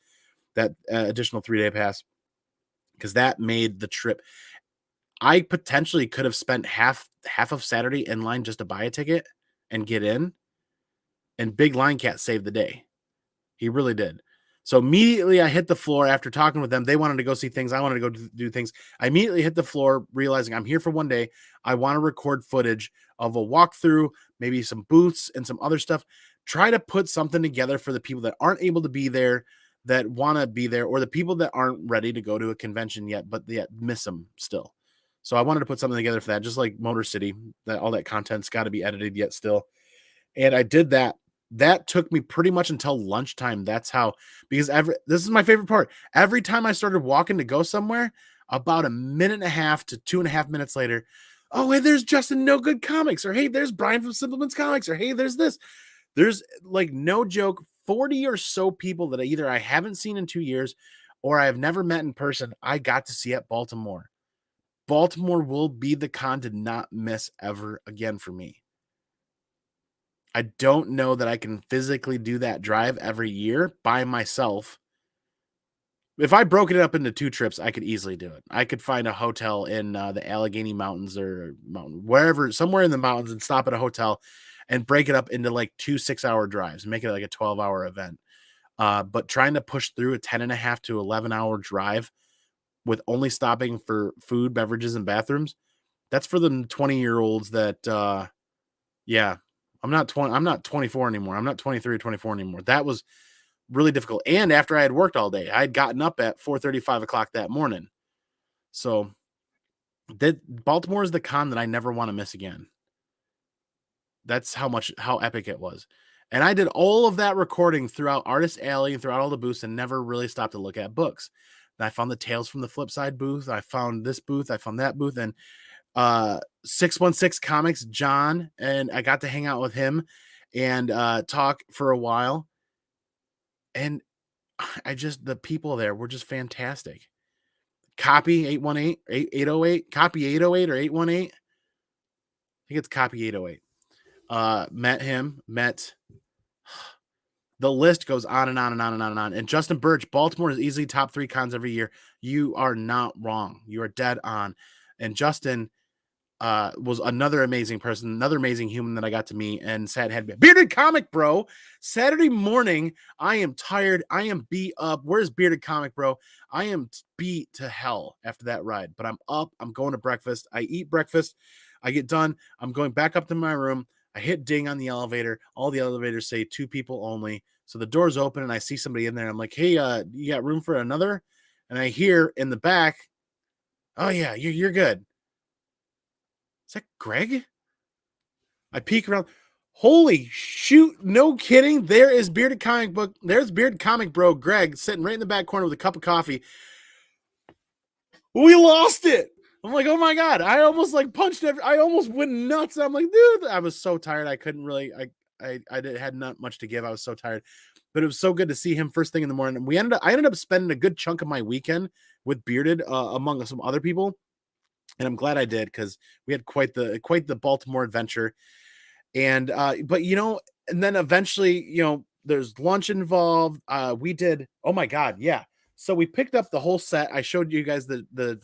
that additional 3-day pass, because that made the trip. I potentially could have spent half of Saturday in line just to buy a ticket and get in, and Big Lion Cat saved the day. He really did. So immediately I hit the floor after talking with them. They wanted to go see things. I wanted to go do things. I immediately hit the floor, realizing I'm here for one day. I want to record footage of a walkthrough, maybe some booths and some other stuff. Try to put something together for the people that aren't able to be there, that want to be there, or the people that aren't ready to go to a convention yet, but yet miss them still. So I wanted to put something together for that, just like Motor City, that all that content's got to be edited yet still. And I did that. That took me pretty much until lunchtime. That's how, because this is my favorite part. Every time I started walking to go somewhere, about a minute and a half to 2.5 minutes later, oh, hey, there's Justin No Good Comics, or hey, there's Brian from Simpleman's Comics, or hey, there's this. There's, like, no joke, 40 or so people that either I haven't seen in 2 years or I have never met in person, I got to see at Baltimore. Baltimore will be the con to not miss ever again for me. I don't know that I can physically do that drive every year by myself. If I broke it up into 2 trips, I could easily do it. I could find a hotel in the Allegheny Mountains or wherever, somewhere in the mountains, and stop at a hotel and break it up into like 2 6-hour drives and make it like a 12-hour event. But trying to push through a 10.5 to 11-hour drive with only stopping for food, beverages, and bathrooms, that's for the 20-year-olds that, yeah, I'm not 24 anymore. I'm not 23 or 24 anymore. That was really difficult. And after I had worked all day, I had gotten up at 4:30, 5 o'clock that morning. So Baltimore is the con that I never want to miss again. That's how epic it was. And I did all of that recording throughout Artist Alley and throughout all the booths and never really stopped to look at books. And I found the Tales from the Flipside booth. I found this booth. I found that booth. And 616 Comics, John, and I got to hang out with him and talk for a while. And the people there were just fantastic. Copy 818, 808, copy 808 or 818. I think it's copy 808. Met the list goes on and on and on and on and on. And Justin Birch, Baltimore is easily top 3 cons every year. You are not wrong. You are dead on. And Justin was another amazing person, another amazing human that I got to meet, and had Bearded Comic Bro. Saturday morning, I am tired. I am beat up. Where's Bearded Comic Bro? I am beat to hell after that ride, but I'm up. I'm going to breakfast. I eat breakfast. I get done. I'm going back up to my room. I hit ding on the elevator. All the elevators say 2 people only. So the door's open and I see somebody in there. I'm like, hey, you got room for another? And I hear in the back, oh yeah, you're good. Is that Greg? I peek around. Holy shoot, no kidding. There is Bearded Comic Book. There's Bearded Comic Bro Greg sitting right in the back corner with a cup of coffee. We lost it. I'm like, oh my God. I almost like punched I almost went nuts. I'm like, dude, I was so tired. I couldn't really, had not much to give. I was so tired. But it was so good to see him first thing in the morning. I ended up spending a good chunk of my weekend with Bearded among some other people. And I'm glad I did, because we had quite the Baltimore adventure. And but and then eventually, there's lunch involved. We did, oh my God, yeah. So we picked up the whole set. I showed you guys the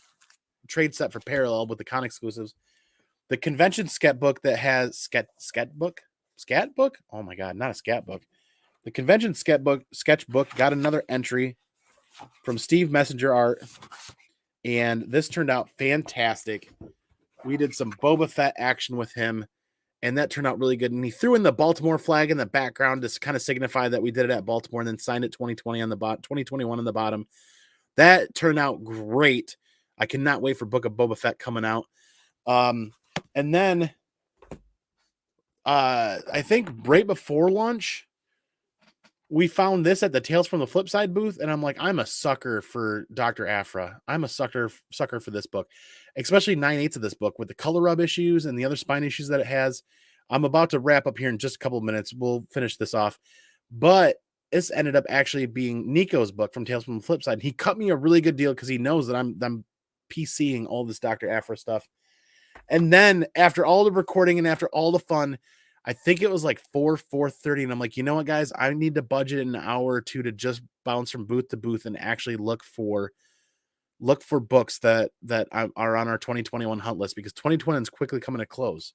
trade set for Parallel with the con exclusives. The convention sketchbook that has sketchbook. Oh my God, not a sketchbook. The convention sketchbook got another entry from Steve Messenger Art, and this turned out fantastic. We did some Boba Fett action with him, and that turned out really good. And he threw in the Baltimore flag in the background to kind of signify that we did it at Baltimore, and then signed it 2020 on the bottom, 2021 on the bottom. That turned out great. I cannot wait for Book of Boba Fett coming out. And then I think right before lunch, we found this at the Tales from the Flip Side booth, and I'm like, I'm a sucker for Dr. Aphra. I'm a sucker for this book, especially 9/8 of this book with the color rub issues and the other spine issues that it has. I'm about to wrap up here in just a couple of minutes. We'll finish this off, but this ended up actually being Nico's book from Tales from the Flip Side. He cut me a really good deal because he knows that I'm PCing all this Dr. Aphra stuff. And then after all the recording and after all the fun, I think it was like 4:30, and I'm like, you know what, guys, I need to budget an hour or two to just bounce from booth to booth and actually look for books that are on our 2021 hunt list, because 2020 is quickly coming to close.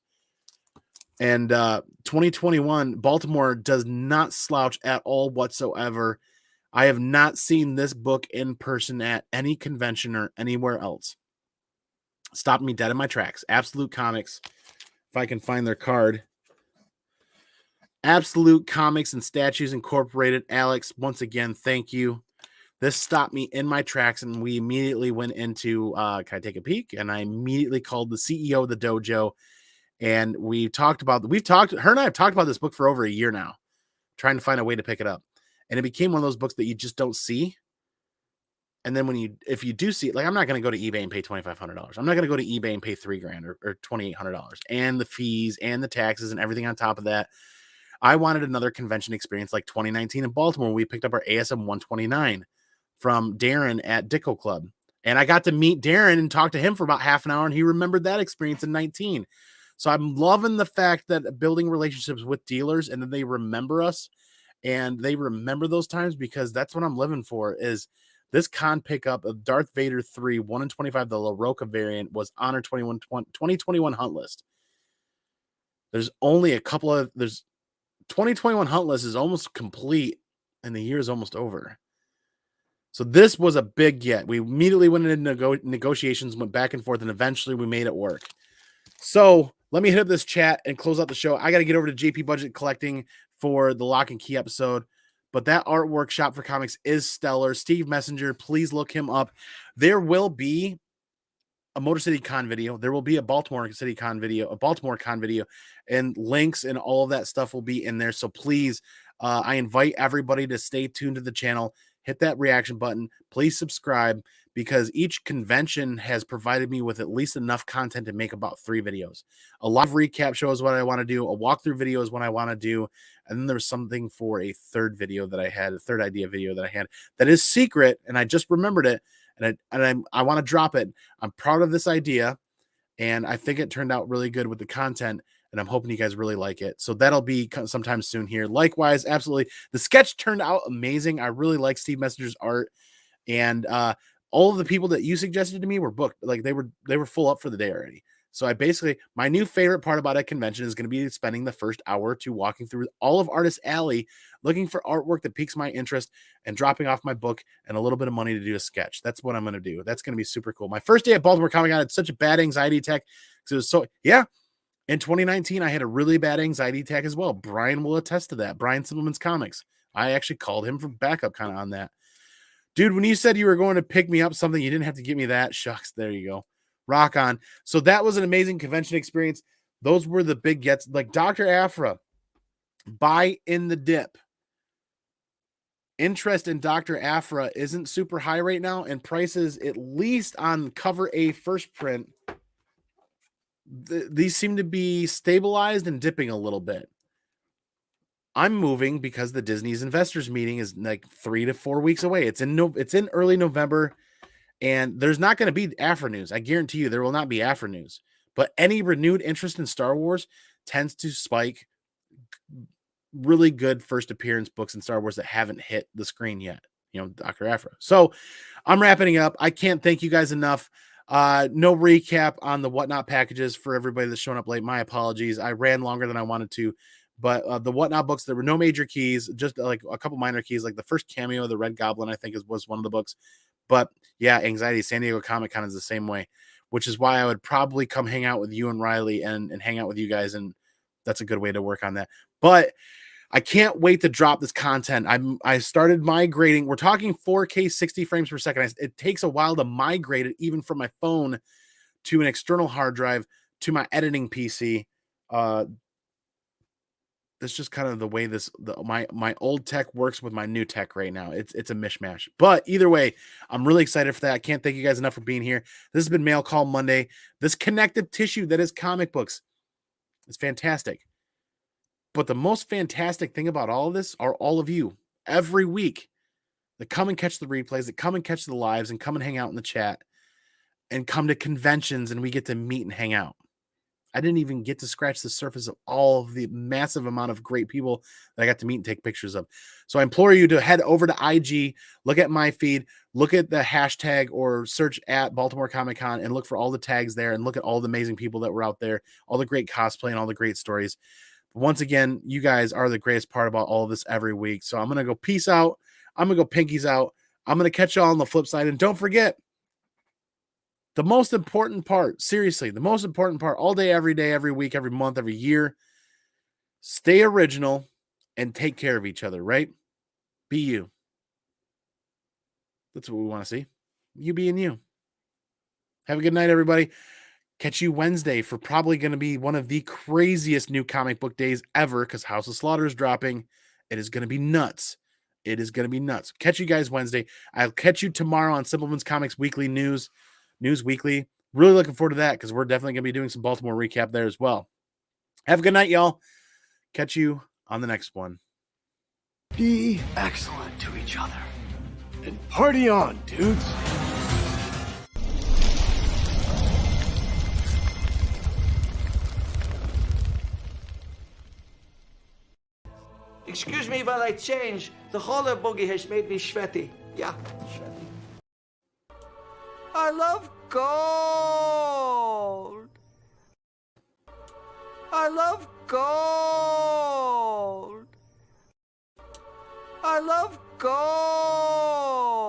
And 2021, Baltimore does not slouch at all whatsoever. I have not seen this book in person at any convention or anywhere else. Stopped me dead in my tracks. Absolute Comics, if I can find their card. Absolute Comics and Statues Incorporated. Alex, once again, thank you. This stopped me in my tracks, and we immediately went into, can I take a peek? And I immediately called the CEO of the dojo, and her and I have talked about this book for over a year now, trying to find a way to pick it up. And it became one of those books that you just don't see. And then if you do see it, like, I'm not going to go to eBay and pay $2,500. I'm not going to go to eBay and pay $3,000 or $2,800 and the fees and the taxes and everything on top of that. I wanted another convention experience like 2019 in Baltimore. We picked up our ASM 129 from Darren at Dicko Club. And I got to meet Darren and talk to him for about half an hour, and he remembered that experience in 19. So I'm loving the fact that building relationships with dealers, and then they remember us and they remember those times, because that's what I'm living for. Is this con pickup of Darth Vader 3, 1 in 25, the La Roca variant, was on our 2021 hunt list. There's only a couple of, 2021 hunt list is almost complete, and the year is almost over. So this was a big get. We immediately went into negotiations, went back and forth, and eventually we made it work. So let me hit up this chat and close out the show. I got to get over to JP Budget Collecting for the Lock and Key episode. But that artwork, Shop for Comics, is stellar. Steve Messenger, please look him up. There will be a Motor City Con video. There will be a Baltimore Con video, and links and all of that stuff will be in there. So please, I invite everybody to stay tuned to the channel. Hit that reaction button. Please subscribe, because each convention has provided me with at least enough content to make about 3 videos. A live recap show is what I want to do. A walkthrough video is what I want to do. And then there's something for a third idea video that I had that is secret, and I just remembered it, and I want to drop it. I'm proud of this idea, and I think it turned out really good with the content, and I'm hoping you guys really like it. So that'll be sometime soon here. Likewise, absolutely. The sketch turned out amazing. I really like Steve Messenger's art, and all of the people that you suggested to me were booked. Like, they were full up for the day already. So my new favorite part about a convention is going to be spending the first hour or two walking through all of Artist Alley, looking for artwork that piques my interest, and dropping off my book and a little bit of money to do a sketch. That's what I'm going to do. That's going to be super cool. My first day at Baltimore Comic Con, I had such a bad anxiety attack. So it was in 2019, I had a really bad anxiety attack as well. Brian will attest to that. Brian Simpleman's Comics. I actually called him for backup kind of on that. Dude, when you said you were going to pick me up something, you didn't have to give me that. Shucks, there you go. Rock on. So that was an amazing convention experience. Those were the big gets. Like Dr. Aphra, buy in the dip. Interest in Dr. Aphra isn't super high right now, and prices, at least on cover A first print, these seem to be stabilized and dipping a little bit. I'm moving because the Disney's investors meeting is like 3 to 4 weeks away. It's in early November, and there's not going to be Aphra news. I guarantee you there will not be Aphra news. But any renewed interest in Star Wars tends to spike really good first appearance books in Star Wars that haven't hit the screen yet. Dr. Aphra. So I'm wrapping up. I can't thank you guys enough. No recap on the Whatnot packages for everybody that's shown up late. My apologies. I ran longer than I wanted to, but the Whatnot books, there were no major keys, just like a couple minor keys, like the first cameo of the Red Goblin, I think was one of the books. But yeah, Anxiety, San Diego Comic-Con is the same way, which is why I would probably come hang out with you and Riley and hang out with you guys. And that's a good way to work on that. But I can't wait to drop this content. I started migrating. We're talking 4K 60 frames per second. It takes a while to migrate it, even from my phone to an external hard drive to my editing PC. That's just kind of the way my old tech works with my new tech right now. It's a mishmash. But either way, I'm really excited for that. I can't thank you guys enough for being here. This has been Mail Call Monday. This connective tissue that is comic books is fantastic. But the most fantastic thing about all of this are all of you every week that come and catch the replays, that come and catch the lives and come and hang out in the chat and come to conventions and we get to meet and hang out. I didn't even get to scratch the surface of all of the massive amount of great people that I got to meet and take pictures of. So I implore you to head over to IG, look at my feed, look at the hashtag or search at Baltimore Comic Con and look for all the tags there and look at all the amazing people that were out there, all the great cosplay and all the great stories. Once again, you guys are the greatest part about all of this every week. So I'm going to go peace out. I'm going to go pinkies out. I'm going to catch y'all on the flip side. And don't forget, the most important part, seriously, the most important part all day, every week, every month, every year, stay original and take care of each other, right? Be you. That's what we want to see. You being you. Have a good night, everybody. Catch you Wednesday for probably going to be one of the craziest new comic book days ever because House of Slaughter is dropping. It is going to be nuts. It is going to be nuts. Catch you guys Wednesday. I'll catch you tomorrow on Simpleman's Comics Weekly News Weekly. Really looking forward to that because we're definitely going to be doing some Baltimore recap there as well. Have a good night, y'all. Catch you on the next one. Be excellent to each other. And party on, dudes. Excuse me while I change. The roller boogie has made me sweaty. Yeah, sweaty. I love gold. I love gold. I love gold.